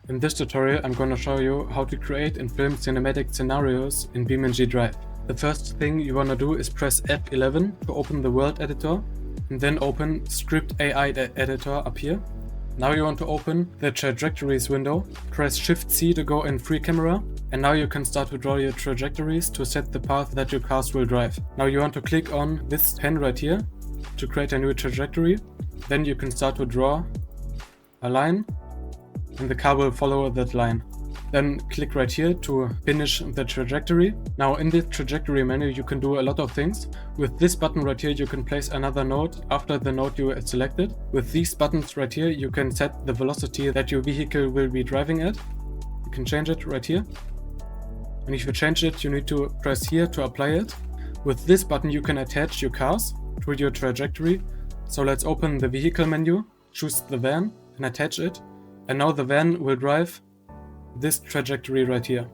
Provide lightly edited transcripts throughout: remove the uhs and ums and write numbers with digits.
In this tutorial I'm gonna show you how to create and film cinematic scenarios in BeamNG.drive. The first thing you wanna do is press F11 to open the world editor and then open Script AI editor up here. Now you want to open the trajectories window, press Shift C to go in free camera, and now you can start to draw your trajectories to set the path that your cars will drive. Now you want to click on this pen right here to create a new trajectory. Then you can start to draw a line and the car will follow that line. Then click right here to finish the trajectory. Now in the trajectory menu you can do a lot of things. With this button right here you can place another node after the node you selected. With these buttons right here you can set the velocity that your vehicle will be driving at. You can change it right here. And if you change it you need to press here to apply it. With this button you can attach your cars to your trajectory. So let's open the vehicle menu, choose the van and attach it. And now the van will drive this trajectory right here.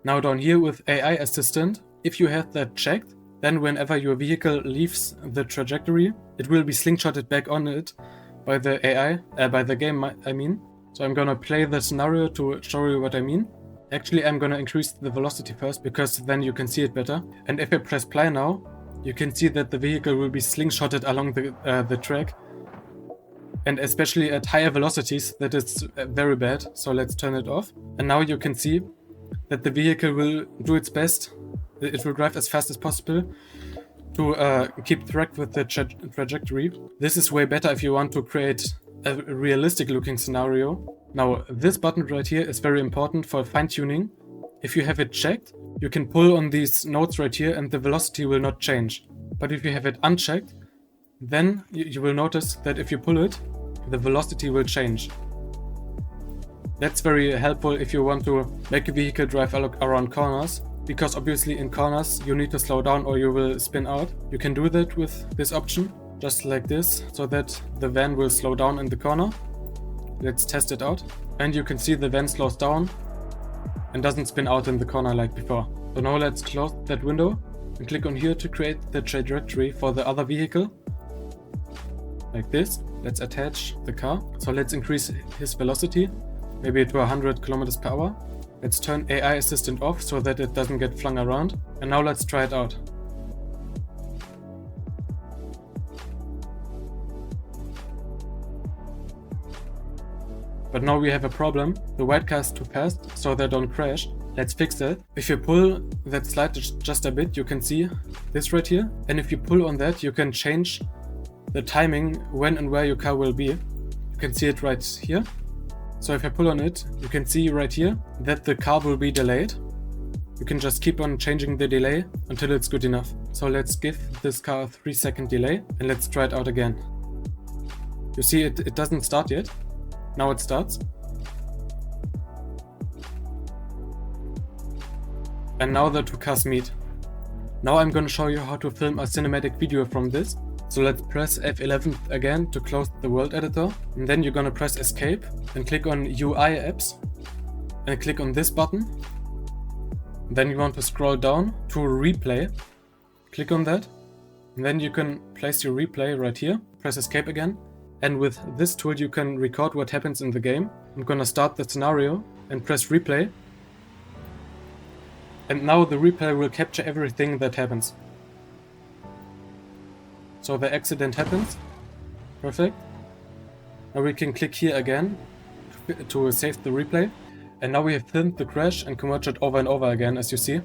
Now down here with AI Assistant, if you have that checked, then whenever your vehicle leaves the trajectory, it will be slingshotted back on it by the AI, by the game I mean. So I'm gonna play the scenario to show you what I mean. Actually I'm gonna increase the velocity first because then you can see it better. And if I press play now, you can see that the vehicle will be slingshotted along the track. And especially at higher velocities, that is very bad. So let's turn it off. And now you can see that the vehicle will do its best. It will drive as fast as possible to keep track with the trajectory. This is way better if you want to create a realistic looking scenario. Now this button right here is very important for fine-tuning. If you have it checked, you can pull on these nodes right here and the velocity will not change. But if you have it unchecked, then you will notice that if you pull it, the velocity will change. That's very helpful if you want to make a vehicle drive around corners, because obviously in corners you need to slow down or you will spin out. You can do that with this option, just like this, so that the van will slow down in the corner. Let's test it out. And you can see the van slows down and doesn't spin out in the corner like before. So now let's close that window and click on here to create the trajectory for the other vehicle. Like this. Let's attach the car. So let's increase his velocity, maybe to 100 kilometers per hour. Let's turn AI Assistant off so that it doesn't get flung around. And now let's try it out. But now we have a problem. The white car is too fast, so they don't crash. Let's fix that. If you pull that slide just a bit, you can see this right here. And if you pull on that, you can change the timing when and where your car will be. You can see it right here. So if I pull on it, you can see right here that the car will be delayed. You can just keep on changing the delay until it's good enough. So let's give this car a 3-second delay and let's try it out again. You see it doesn't start yet. Now it starts. And now the two cars meet. Now I'm gonna show you how to film a cinematic video from this. So let's press F11 again to close the world editor. And then you're gonna press Escape and click on UI Apps and click on this button. Then you want to scroll down to Replay. Click on that. And then you can place your replay right here. Press Escape again. And with this tool you can record what happens in the game. I'm gonna start the scenario and press Replay. And now the replay will capture everything that happens. So the accident happens. Perfect. Now we can click here again to save the replay. And now we have filmed the crash and can watch it over and over again, as you see.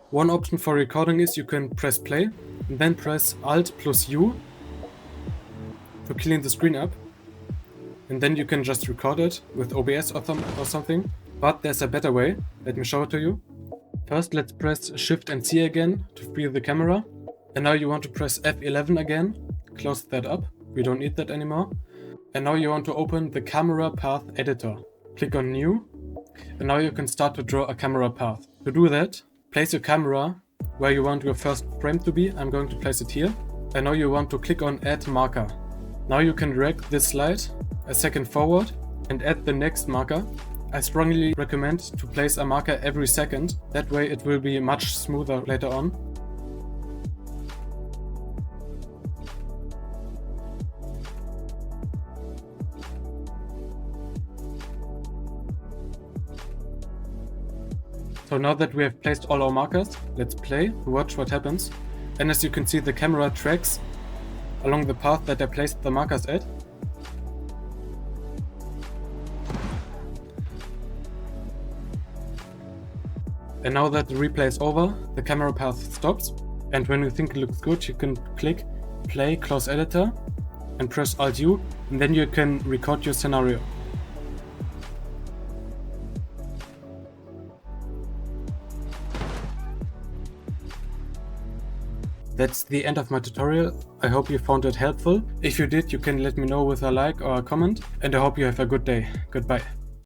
One option for recording is you can press play and then press Alt plus U to clean the screen up. And then you can just record it with OBS or something. But there's a better way. Let me show it to you. First let's press Shift and C again to free the camera. And now you want to press F11 again, close that up, we don't need that anymore. And now you want to open the camera path editor. Click on New, and now you can start to draw a camera path. To do that, place your camera where you want your first frame to be. I'm going to place it here. And now you want to click on Add Marker. Now you can drag this slide a second forward and add the next marker. I strongly recommend to place a marker every second, that way it will be much smoother later on. So now that we have placed all our markers, let's play to watch what happens. And as you can see, the camera tracks along the path that I placed the markers at. And now that the replay is over, the camera path stops. And when you think it looks good, you can click play, close editor, and press Alt-U, and then you can record your scenario. That's the end of my tutorial. I hope you found it helpful. If you did, you can let me know with a like or a comment, and I hope you have a good day. Goodbye.